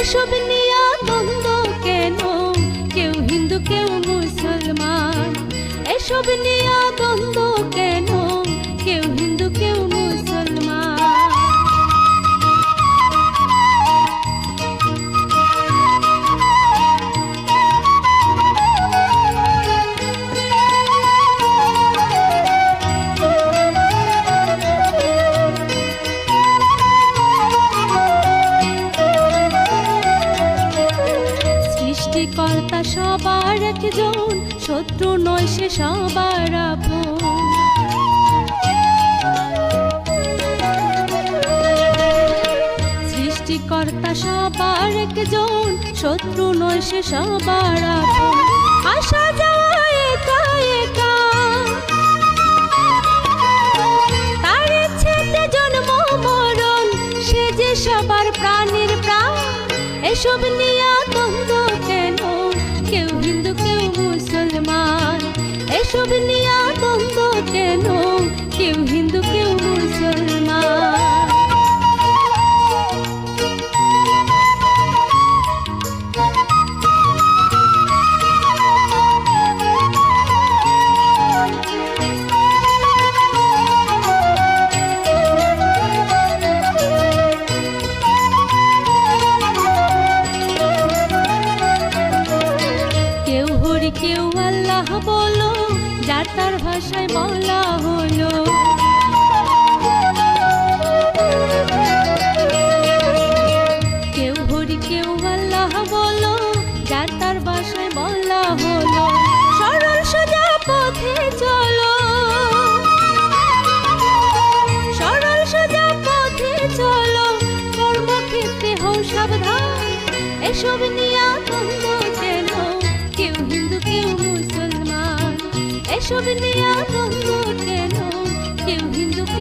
এসব নিয়া দ্বন্দ্ব কেন, কেউ হিন্দু কেউ মুসলমান। এসব নিয়া দ্বন্দ্ব কেন, কেউ হিন্দু কেউ মুসলমান। সৃষ্টিকর্তা সবার একজন, শত্রু নয় সে সবার আপন। সৃষ্টিকর্তা সবার একজন, শত্রু নয় সে সবার আপন। আসা যাওয়া একা একা, তার ইচ্ছেতে জন্ম মরণ, সে যে সবার প্রাণের প্রাণ। এসব নিয়া দ্বন্দ্ব কেন, কেউ হিন্দু কেউ মুসলমান। এসব নিয়া দ্বন্দ্ব কেন, কেউ হিন্দু কেউ মুসলমান। কেউ আল্লাহ বলো, যার তার ভাষায় বলা হলো। কেউ হরি কেউ আল্লাহ বলো, যার তার ভাষায় বলা হলো। সরল সোজা পথে চলো, সরল সোজা পথে চলো, কর্মক্ষেত্রে হও সাবধান। এসব নিয়া দ্বন্দ্ব কেন, কেউ হিন্দু কেউ মুসলমান। এসব নিয়া দ্বন্দ্ব